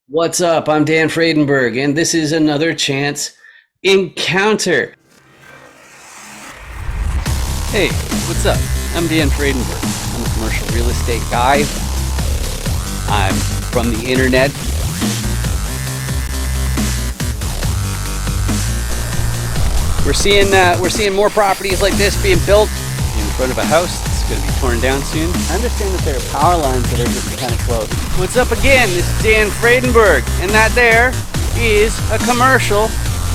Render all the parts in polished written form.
What's up? I'm Dan Fredenberg, and this is another chance encounter. Hey, what's up? I'm Dan Fredenberg. I'm a commercial real estate guy. I'm from the internet. We're seeing more properties like this being built in front of a house that's going to be torn down soon. I understand that there are power lines that are getting kind of close. What's up again? This is Dan Fredenberg, and that there is a commercial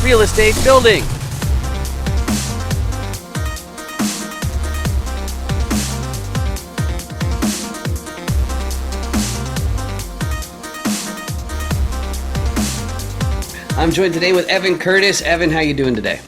real estate building. I'm joined today with Evan Curtis. Evan, how you doing today?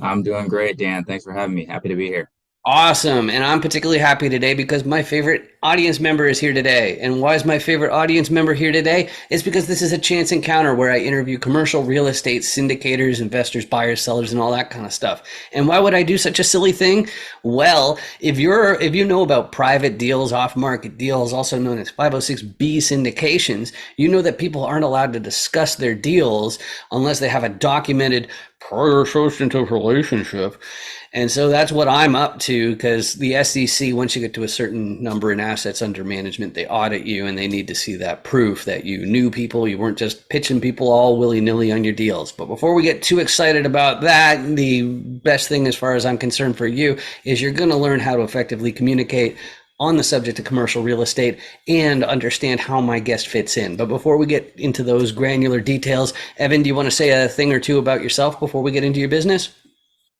I'm doing great, Dan. Thanks for having me. Happy to be here. Awesome. And I'm particularly happy today because my favorite audience member is here today. And why is my favorite audience member here today? It's because this is a chance encounter where I interview commercial real estate syndicators, investors, buyers, sellers, and all that kind of stuff. And why would I do such a silly thing? Well, if you know about private deals, off-market deals, also known as 506B syndications, you know that people aren't allowed to discuss their deals unless they have a documented prior substantive relationship. And so that's what I'm up to, because the SEC, once you get to a certain number in assets under management, they audit you and they need to see that proof that you knew people, you weren't just pitching people all willy-nilly on your deals. But before we get too excited about that, the best thing as far as I'm concerned for you is you're going to learn how to effectively communicate on the subject of commercial real estate and understand how my guest fits in. But before we get into those granular details, Evan, do you want to say a thing or two about yourself before we get into your business?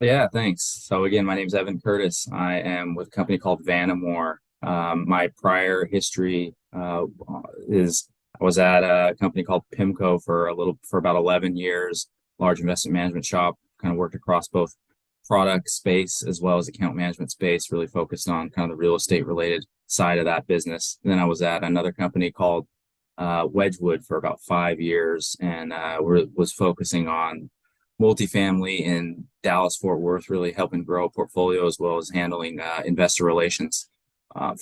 Yeah, thanks. So again, my name is Evan Curtis. I am with a company called Vanamore. My prior history is I was at a company called PIMCO for about 11 years, large investment management shop. Kind of worked across both product space as well as account management space, really focused on kind of the real estate related side of that business. And then I was at another company called Wedgwood for about 5 years, and was focusing on multifamily in Dallas, Fort Worth, really helping grow a portfolio as well as handling investor relations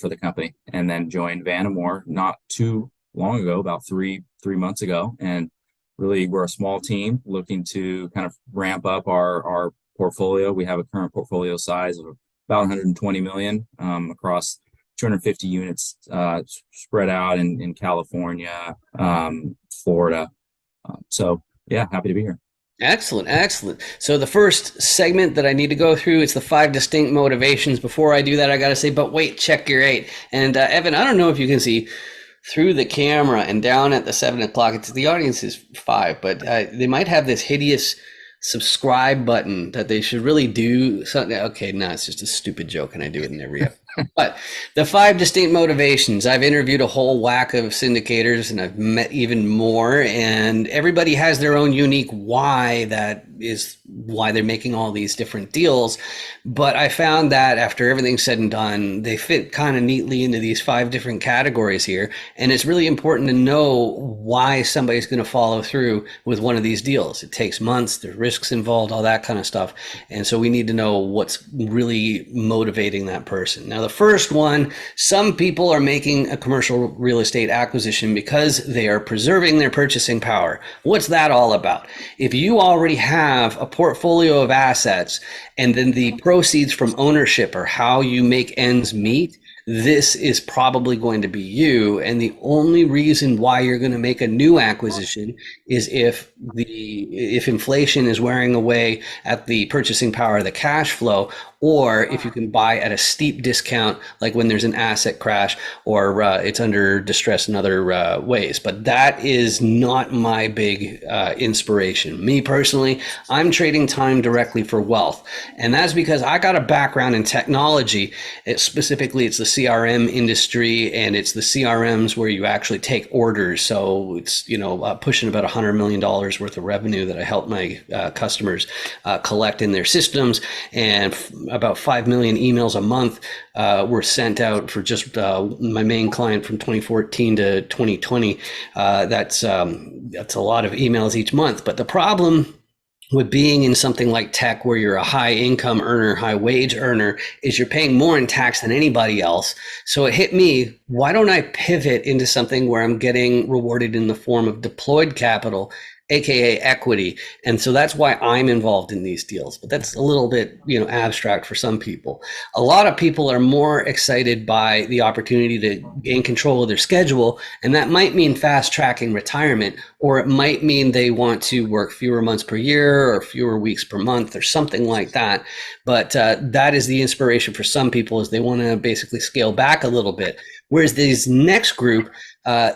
for the company. And then joined Vanamore not too long ago, about three months ago, and really we're a small team looking to kind of ramp up our portfolio. We have a current portfolio size of about 120 million across 250 units spread out in California, Florida. So yeah, happy to be here. Excellent, excellent. So the first segment that I need to go through, it's the 5 distinct motivations. Before I do that, I got to say, but wait, check your 8. And Evan, I don't know if you can see through the camera and down at the 7 o'clock. It's the audience is 5, but they might have this hideous subscribe button that they should really do something. Okay, no, it's just a stupid joke, and I do it in every episode. But the 5 distinct motivations, I've interviewed a whole whack of syndicators and I've met even more, and everybody has their own unique why, that is why they're making all these different deals. But I found that after everything's said and done, they fit kind of neatly into these 5 different categories here. And it's really important to know why somebody's going to follow through with one of these deals. It takes months, there's risks involved, all that kind of stuff. And so we need to know what's really motivating that person. Now, the first one, some people are making a commercial real estate acquisition because they are preserving their purchasing power. What's that all about? If you already have a portfolio of assets and then the proceeds from ownership are how you make ends meet, this is probably going to be you. And the only reason why you're going to make a new acquisition is if inflation is wearing away at the purchasing power of the cash flow, or if you can buy at a steep discount, like when there's an asset crash or it's under distress in other ways. But that is not my big inspiration. Me personally, I'm trading time directly for wealth. And that's because I got a background in technology. Specifically, it's the CRM industry, and it's the CRMs where you actually take orders. So it's, pushing about $100 million worth of revenue that I help my customers collect in their systems. And about 5 million emails a month were sent out for just my main client from 2014 to 2020. That's a lot of emails each month. But the problem with being in something like tech, where you're a high income earner, high wage earner, is you're paying more in tax than anybody else. So it hit me why don't I pivot into something where I'm getting rewarded in the form of deployed capital, aka equity? And so that's why I'm involved in these deals. But that's a little bit, abstract for some people. A lot of people are more excited by the opportunity to gain control of their schedule, and that might mean fast tracking retirement, or it might mean they want to work fewer months per year or fewer weeks per month or something like that. But that is the inspiration for some people, is they want to basically scale back a little bit. Whereas these next group,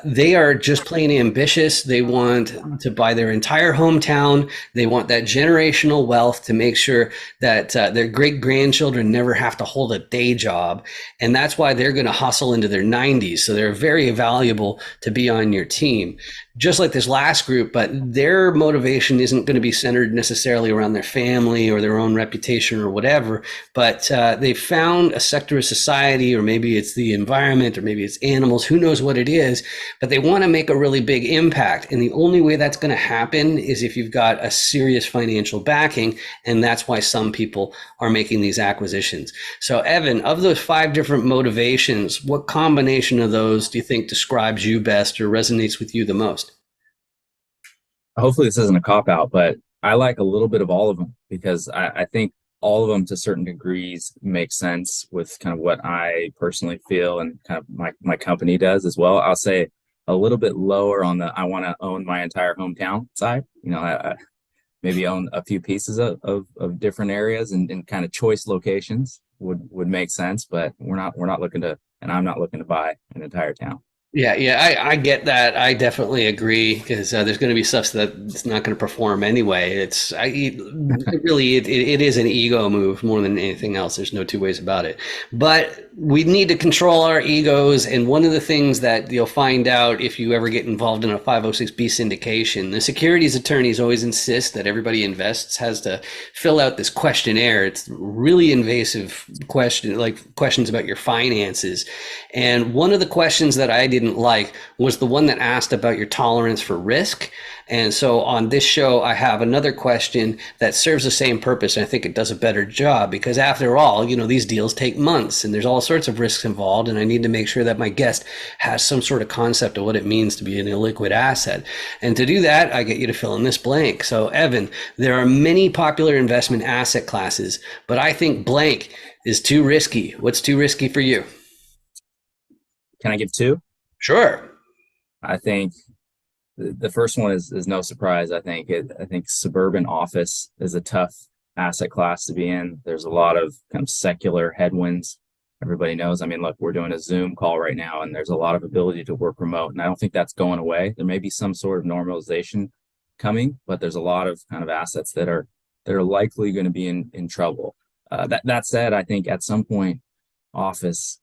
they are just plain ambitious. They want to buy their entire hometown. They want that generational wealth to make sure that their great grandchildren never have to hold a day job. And that's why they're going to hustle into their 90s. So they're very valuable to be on your team. Just like this last group, but their motivation isn't going to be centered necessarily around their family or their own reputation or whatever, but they found a sector of society, or maybe it's the environment, or maybe it's animals, who knows what it is, but they want to make a really big impact. And the only way that's going to happen is if you've got a serious financial backing, and that's why some people are making these acquisitions. So Evan, of those 5 different motivations, what combination of those do you think describes you best or resonates with you the most? Hopefully this isn't a cop out, but I like a little bit of all of them because I think all of them to certain degrees make sense with kind of what I personally feel and kind of my company does as well. I'll say a little bit lower on the I want to own my entire hometown side. I maybe own a few pieces of different areas and kind of choice locations would make sense, but we're not looking to, and I'm not looking to buy an entire town. Yeah, I get that. I definitely agree, because there's going to be stuff that's not going to perform anyway. It is an ego move more than anything else. There's no two ways about it. But we need to control our egos. And one of the things that you'll find out if you ever get involved in a 506B syndication, the securities attorneys always insist that everybody invests has to fill out this questionnaire. It's really invasive questions about your finances. And one of the questions that I didn't like was the one that asked about your tolerance for risk. And so on this show, I have another question that serves the same purpose. And I think it does a better job, because after all, these deals take months and there's all sorts of risks involved. And I need to make sure that my guest has some sort of concept of what it means to be an illiquid asset. And to do that, I get you to fill in this blank. So Evan, there are many popular investment asset classes, but I think blank is too risky. What's too risky for you? Can I give 2? Sure. I think the first one is no surprise. I think suburban office is a tough asset class to be in. There's a lot of kind of secular headwinds. Everybody knows. I mean, look, we're doing a Zoom call right now, and there's a lot of ability to work remote, and I don't think that's going away. There may be some sort of normalization coming, but there's a lot of kind of assets that are likely going to be in trouble. That said, I think at some point, office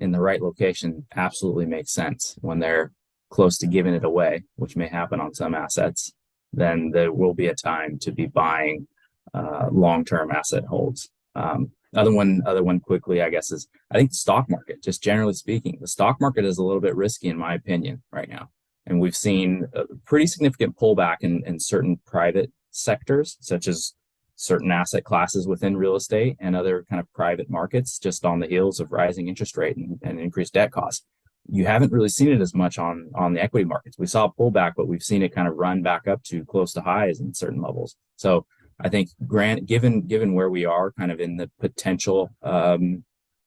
in the right location absolutely makes sense when they're close to giving it away, which may happen on some assets. Then there will be a time to be buying long-term asset holds. Other one quickly, I guess, is I think the stock market, just generally speaking, the stock market is a little bit risky in my opinion right now. And we've seen a pretty significant pullback in certain private sectors, such as certain asset classes within real estate and other kind of private markets, just on the heels of rising interest rate and increased debt costs. You haven't really seen it as much on the equity markets. We saw a pullback, but we've seen it kind of run back up to close to highs in certain levels. So I think given where we are kind of in the potential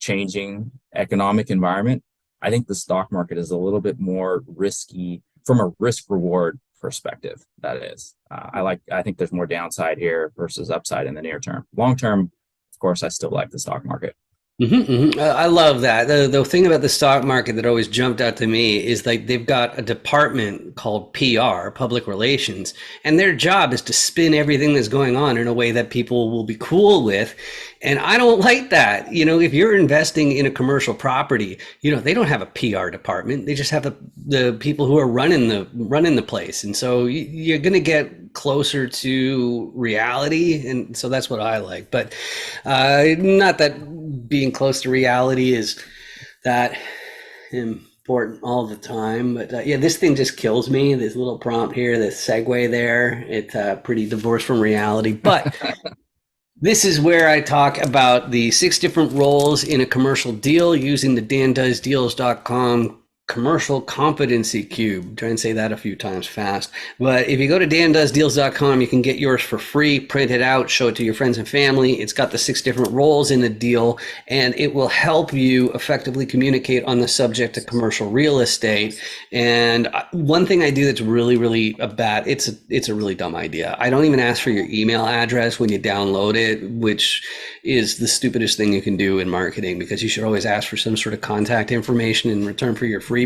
changing economic environment, I think the stock market is a little bit more risky from a risk reward perspective. That is, I think there's more downside here versus upside in the near term. Long term, of course, I still like the stock market. I love that. The thing about the stock market that always jumped out to me is like they've got a department called PR, public relations, and their job is to spin everything that's going on in a way that people will be cool with. And I don't like that. If you're investing in a commercial property, they don't have a PR department. They just have the people who are running the place. And so you're going to get closer to reality. And so that's what I like. But not that being close to reality is that important all the time. But this thing just kills me. This little prompt here, this segue there, it's pretty divorced from reality. But This is where I talk about the 6 different roles in a commercial deal using the dandoesdeals.com commercial competency cube. Try and say that a few times fast. But if you go to dandoesdeals.com, you can get yours for free, print it out, show it to your friends and family. It's got the 6 different roles in the deal, and it will help you effectively communicate on the subject of commercial real estate. And one thing I do that's really bad, it's a really dumb idea. I don't even ask for your email address when you download it, which is the stupidest thing you can do in marketing, because you should always ask for some sort of contact information in return for your freebie.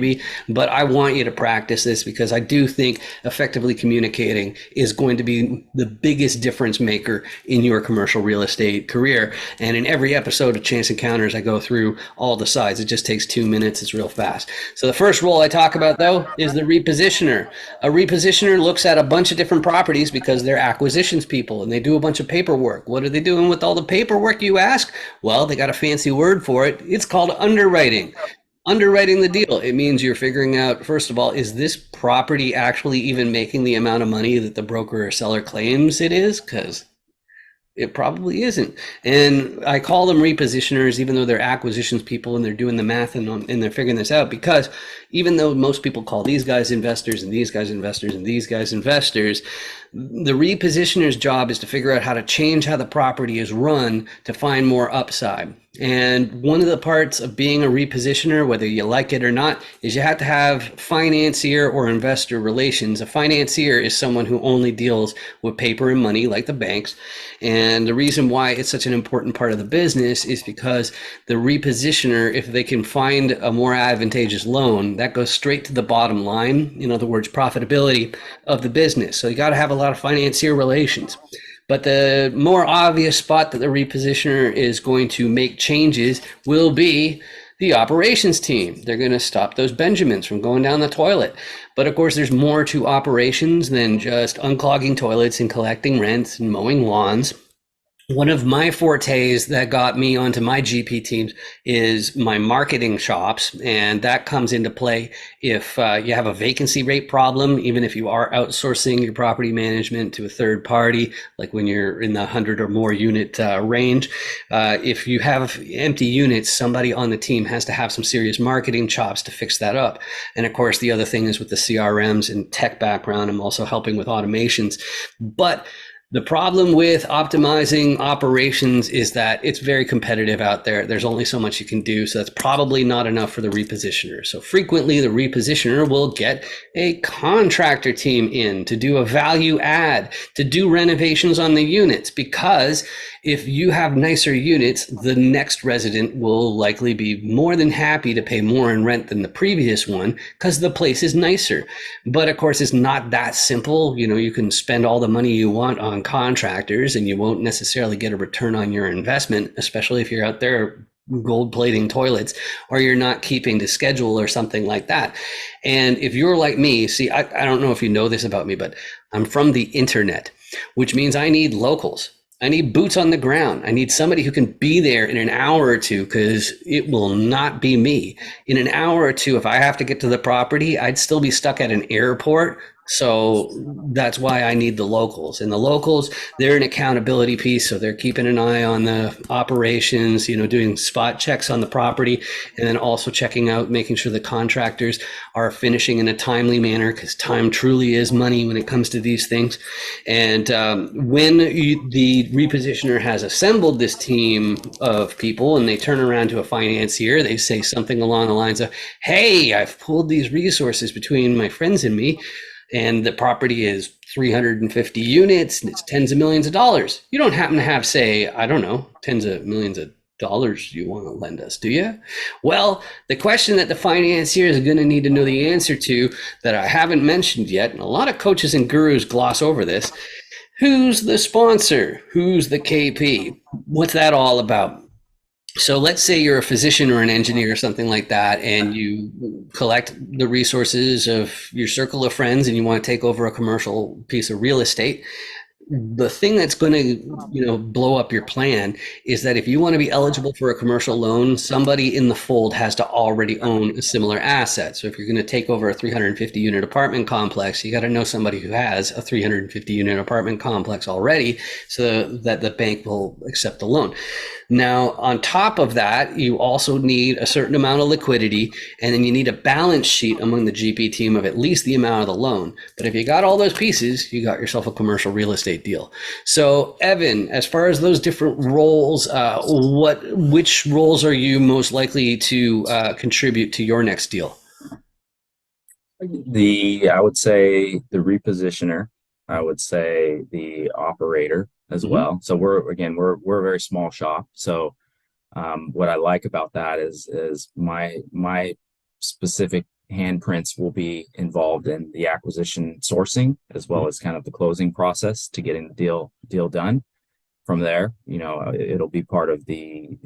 But I want you to practice this, because I do think effectively communicating is going to be the biggest difference maker in your commercial real estate career. And in every episode of Chance Encounters, I go through all the sides. It just takes 2 minutes. It's real fast. So the first role I talk about, though, is the repositioner. A repositioner looks at a bunch of different properties because they're acquisitions people, and they do a bunch of paperwork. What are they doing with all the paperwork, you ask? Well, they got a fancy word for it. It's called underwriting. Underwriting the deal. It means you're figuring out, first of all, is this property actually even making the amount of money that the broker or seller claims it is? Because it probably isn't. And I call them repositioners, even though they're acquisitions people and they're doing the math and they're figuring this out, because even though most people call these guys investors and these guys investors and these guys investors, the repositioner's job is to figure out how to change how the property is run to find more upside. And one of the parts of being a repositioner, whether you like it or not, is you have to have financier or investor relations. A financier is someone who only deals with paper and money, like the banks. And the reason why it's such an important part of the business is because the repositioner, if they can find a more advantageous loan, that goes straight to the bottom line. In other words, profitability of the business. So you got to have a lot of financier relations. But the more obvious spot that the repositioner is going to make changes will be the operations team. They're going to stop those Benjamins from going down the toilet. But of course, there's more to operations than just unclogging toilets and collecting rents and mowing lawns. One of my fortes that got me onto my GP teams is my marketing shops, and that comes into play if you have a vacancy rate problem, even if you are outsourcing your property management to a third party, like when you're in the 100 or more unit range. If you have empty units, somebody on the team has to have some serious marketing chops to fix that up. And of course, the other thing is with the CRMs and tech background, I'm also helping with automations. But the problem with optimizing operations is that it's very competitive out there. There's only so much you can do, so that's probably not enough for the repositioner. So frequently the repositioner will get a contractor team in to do a value add, to do renovations on the units, because if you have nicer units, the next resident will likely be more than happy to pay more in rent than the previous one because the place is nicer. But of course, it's not that simple. You know, you can spend all the money you want on contractors and you won't necessarily get a return on your investment, especially if you're out there gold plating toilets or you're not keeping to schedule or something like that. And if you're like me, see, I don't know if you know this about me, but I'm from the internet, which means I need locals. I need boots on the ground. I need somebody who can be there in an hour or two, because it will not be me. In an hour or two, if I have to get to the property, I'd still be stuck at an airport. So that's why I need the locals. And the locals, they're an accountability piece. So they're keeping an eye on the operations, you know, doing spot checks on the property, and then also checking out, making sure the contractors are finishing in a timely manner, because time truly is money when it comes to these things. And when the repositioner has assembled this team of people and they turn around to a financier, they say something along the lines of, hey, I've pulled these resources between my friends and me, and the property is 350 units and it's tens of millions of dollars. You don't happen to have, say, I don't know, tens of millions of dollars you want to lend us, do you? Well, the question that the financier is going to need to know the answer to, that I haven't mentioned yet, and a lot of coaches and gurus gloss over this: who's the sponsor? Who's the KP? What's that all about? So let's say you're a physician or an engineer or something like that, and you collect the resources of your circle of friends and you want to take over a commercial piece of real estate. the thing that's going to, blow up your plan is that if you want to be eligible for a commercial loan, somebody in the fold has to already own a similar asset. So if you're going to take over a 350 unit apartment complex, you got to know somebody who has a 350 unit apartment complex already, so that the bank will accept the loan. Now, on top of that, you also need a certain amount of liquidity, and then you need a balance sheet among the GP team of at least the amount of the loan. But if you got all those pieces, you got yourself a commercial real estate deal. So, Evan, as far as those different roles, which roles are you most likely to contribute to your next deal? I would say the repositioner. I would say the operator as Mhm. well. So we're a very small shop. So what I like about that is my specific handprints will be involved in the acquisition sourcing as well as kind of the closing process to getting the deal done. From there, it'll be part of the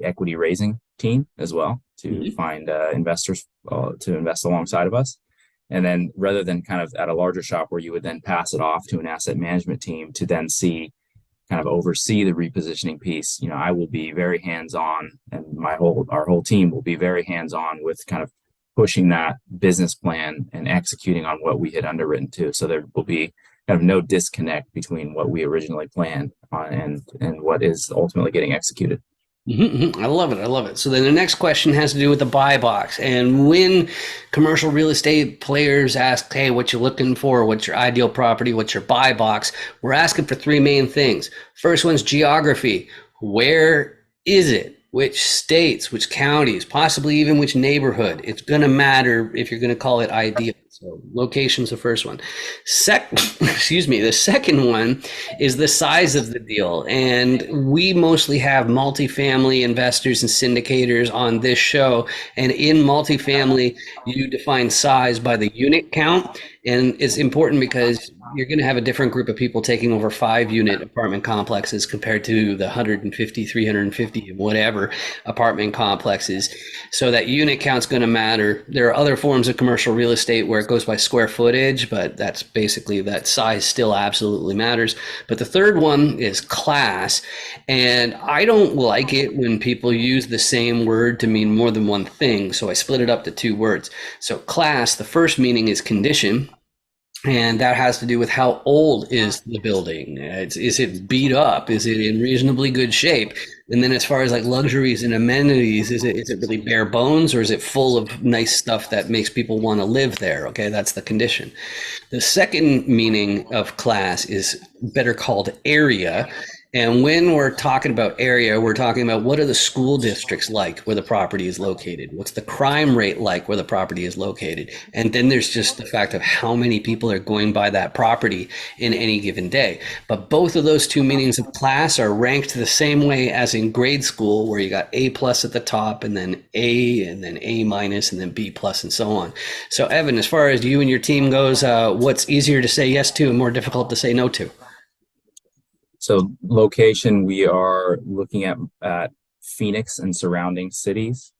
equity raising team as well to Mhm. find investors to invest alongside of us. And then rather than kind of at a larger shop where you would then pass it off to an asset management team to then kind of oversee the repositioning piece, I will be very hands-on, and our whole team will be very hands-on with kind of pushing that business plan and executing on what we had underwritten to. So there will be kind of no disconnect between what we originally planned and what is ultimately getting executed. I love it. I love it. So then the next question has to do with the buy box. And when commercial real estate players ask, hey, what you looking for? What's your ideal property? What's your buy box? We're asking for three main things. First one's geography. Where is it? Which states, which counties, possibly even which neighborhood? It's going to matter if you're going to call it ideal. So location's the first one. Excuse me. The second one is the size of the deal. And we mostly have multifamily investors and syndicators on this show. And in multifamily, you define size by the unit count. And it's important because you're going to have a different group of people taking over 5 unit apartment complexes compared to the 150, 350, whatever apartment complexes. So that unit count's going to matter. There are other forms of commercial real estate where it goes by square footage, but that's basically that size still absolutely matters. But the third one is class. And I don't like it when people use the same word to mean more than one thing. So I split it up to 2 words. So class, the first meaning is condition. And that has to do with how old is the building? Is it beat up? Is it in reasonably good shape? And then as far as like luxuries and amenities, is it really bare bones, or is it full of nice stuff that makes people want to live there? Okay, that's the condition. The second meaning of class is better called area. And when we're talking about area, we're talking about what are the school districts like where the property is located? What's the crime rate like where the property is located? And then there's just the fact of how many people are going by that property in any given day. But both of those two meanings of class are ranked the same way as in grade school, where you got A plus at the top, and then A, and then A minus, and then B plus, and so on. So, Evan, as far as you and your team goes, what's easier to say yes to and more difficult to say no to? So location, we are looking at Phoenix and surrounding cities,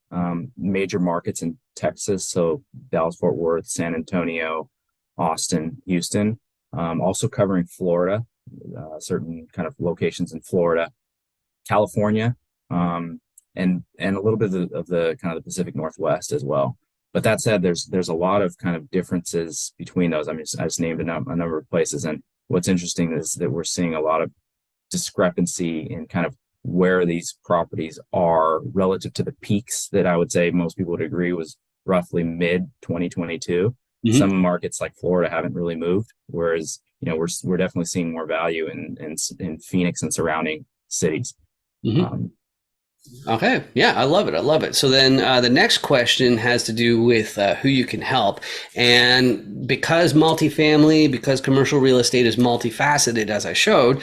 major markets in Texas, so Dallas, Fort Worth, San Antonio, Austin, Houston. Also covering Florida, certain kind of locations in Florida, California, and a little bit of the kind of the Pacific Northwest as well. But that said, there's a lot of kind of differences between those. I mean, I just named a number of places, and what's interesting is that we're seeing a lot of discrepancy in kind of where these properties are relative to the peaks that I would say most people would agree was roughly mid 2022. Mm-hmm. Some markets like Florida haven't really moved, whereas we're definitely seeing more value in Phoenix and surrounding cities. Mm-hmm. Okay. Yeah, I love it. I love it. So then the next question has to do with who you can help. And because multifamily, because commercial real estate is multifaceted, as I showed,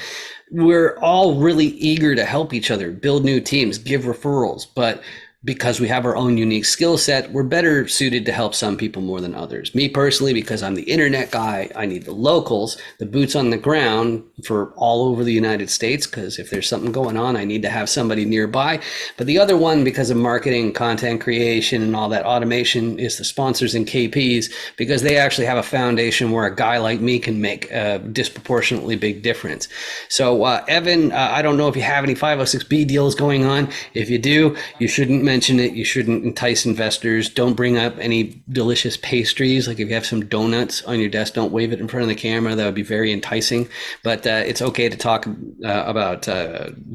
we're all really eager to help each other, build new teams, give referrals. But because we have our own unique skill set, we're better suited to help some people more than others. Me personally, because I'm the internet guy, I need the locals, the boots on the ground for all over the United States, because if there's something going on, I need to have somebody nearby. But the other one, because of marketing, content creation, and all that automation, is the sponsors and KPs, because they actually have a foundation where a guy like me can make a disproportionately big difference. So, Evan, I don't know if you have any 506B deals going on. If you do, you shouldn't mention it. You shouldn't entice investors. Don't bring up any delicious pastries. Like if you have some donuts on your desk, don't wave it in front of the camera. That would be very enticing. But it's okay to talk about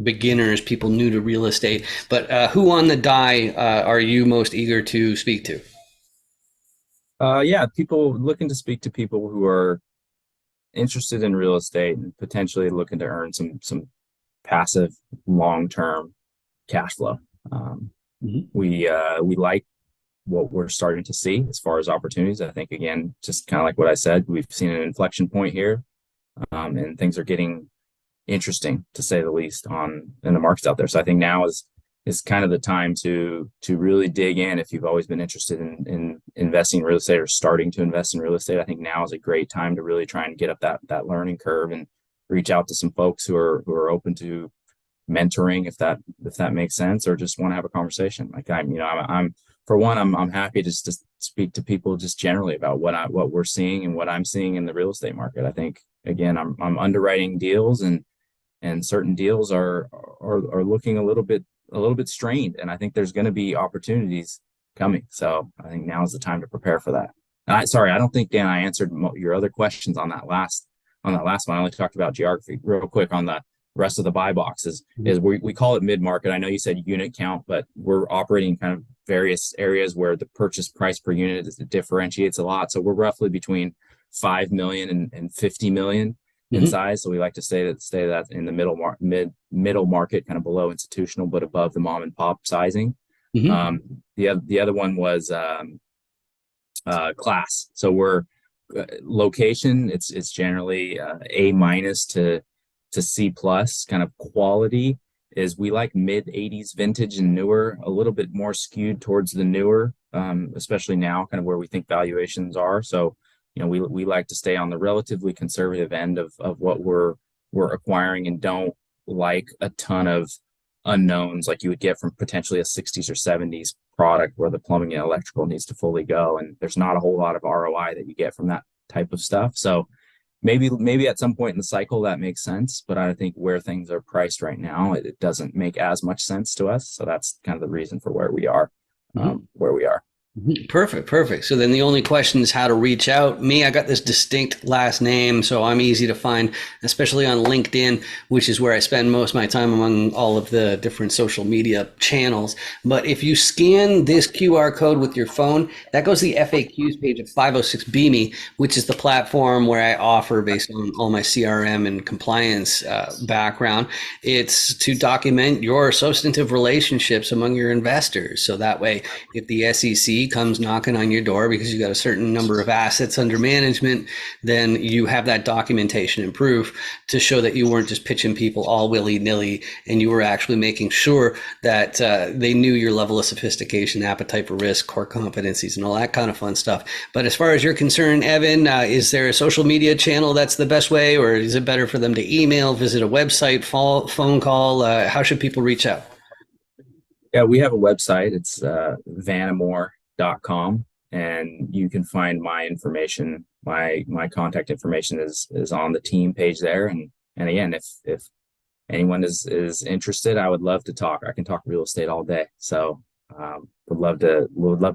beginners, people new to real estate. But who on the die are you most eager to speak to? Yeah, people looking to speak to people who are interested in real estate and potentially looking to earn some passive long-term cash flow. We like what we're starting to see as far as opportunities. I think, again, just kind of like what I said, we've seen an inflection point here, and things are getting interesting, to say the least, in the markets out there. So I think now is kind of the time to really dig in. If you've always been interested in investing in real estate or starting to invest in real estate, I think now is a great time to really try and get up that learning curve and reach out to some folks who are open to mentoring, if that makes sense, or just want to have a conversation. Like I'm for one, I'm happy just to speak to people just generally about what we're seeing and what I'm seeing in the real estate market. I think, again, I'm underwriting deals, and certain deals are looking a little bit strained, and I think there's going to be opportunities coming. So I think now is the time to prepare for that. Sorry, I don't think, Dan, I answered your other questions on that last one. I only talked about geography. Real quick, on the rest of the buy boxes, is we call it mid-market. I know you said unit count, but we're operating kind of various areas where the purchase price per unit differentiates a lot. So we're roughly between 5 million and 50 million in size. So we like to say that in the middle market, kind of below institutional, but above the mom and pop sizing. The other one was class. So we're location. It's generally A- to C+. Kind of quality is, we like mid 80s vintage and newer, a little bit more skewed towards the newer, especially now, kind of where we think valuations are. So, we like to stay on the relatively conservative end of what we're acquiring, and don't like a ton of unknowns like you would get from potentially a 60s or 70s product where the plumbing and electrical needs to fully go, and there's not a whole lot of ROI that you get from that type of stuff. So maybe at some point in the cycle that makes sense, but I think where things are priced right now, it doesn't make as much sense to us. So that's kind of the reason for where we are. Perfect. So then the only question is how to reach out. Me, I got this distinct last name, so I'm easy to find, especially on LinkedIn, which is where I spend most of my time among all of the different social media channels. But if you scan this QR code with your phone, that goes to the FAQs page of 506B Me, which is the platform where I offer, based on all my CRM and compliance background, it's to document your substantive relationships among your investors. So that way, if the SEC comes knocking on your door because you got a certain number of assets under management, then you have that documentation and proof to show that you weren't just pitching people all willy-nilly, and you were actually making sure that they knew your level of sophistication, appetite for risk, core competencies, and all that kind of fun stuff. But as far as you're concerned, Evan, is there a social media channel that's the best way, or is it better for them to email, visit a website, phone call? How should people reach out? Yeah, we have a website. It's vanamore.com, and you can find my information. My contact information is on the team page there. And again, if anyone is interested, I would love to talk. I can talk real estate all day. So would love to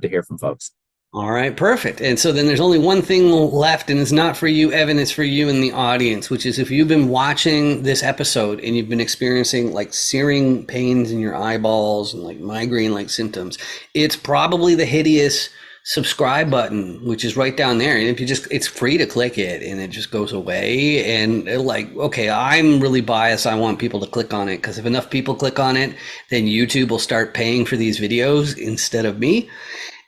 hear from folks. All right, perfect. And so then there's only one thing left, and it's not for you, Evan, it's for you in the audience, which is, if you've been watching this episode and you've been experiencing like searing pains in your eyeballs and like migraine-like symptoms, it's probably the hideous subscribe button, which is right down there. And if it's free to click it, and it just goes away. And okay, I'm really biased. I want people to click on it, because if enough people click on it, then YouTube will start paying for these videos instead of me.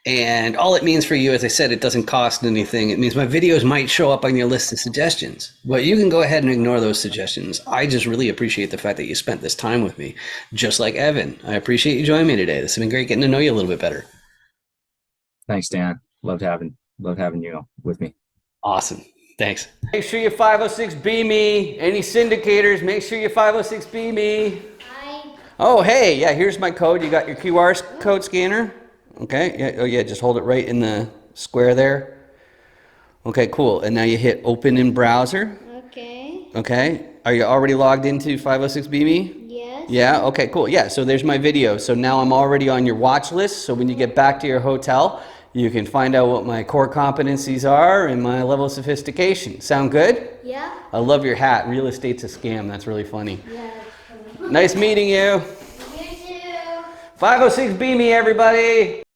And all it means for you, as I said, it doesn't cost anything. It means my videos might show up on your list of suggestions, but you can go ahead and ignore those suggestions. I just really appreciate the fact that you spent this time with me, just like Evan. I appreciate you joining me today. This has been great getting to know you a little bit better. Thanks, Dan. Loved having you with me. Awesome. Thanks. Make sure you 506B me. Any syndicators, make sure you 506B me. Hi. Oh, hey, yeah, here's my code. You got your QR code scanner? Okay, yeah, oh yeah, just hold it right in the square there. Okay, cool. And now you hit open in browser. Okay. Okay, are you already logged into 506B me? Yes. Yeah, okay, cool. Yeah, so there's my video. So now I'm already on your watch list. So when you get back to your hotel, you can find out what my core competencies are and my level of sophistication. Sound good? Yeah. I love your hat. Real estate's a scam. That's really funny. Yeah. Nice meeting you. You too. 506B me, everybody.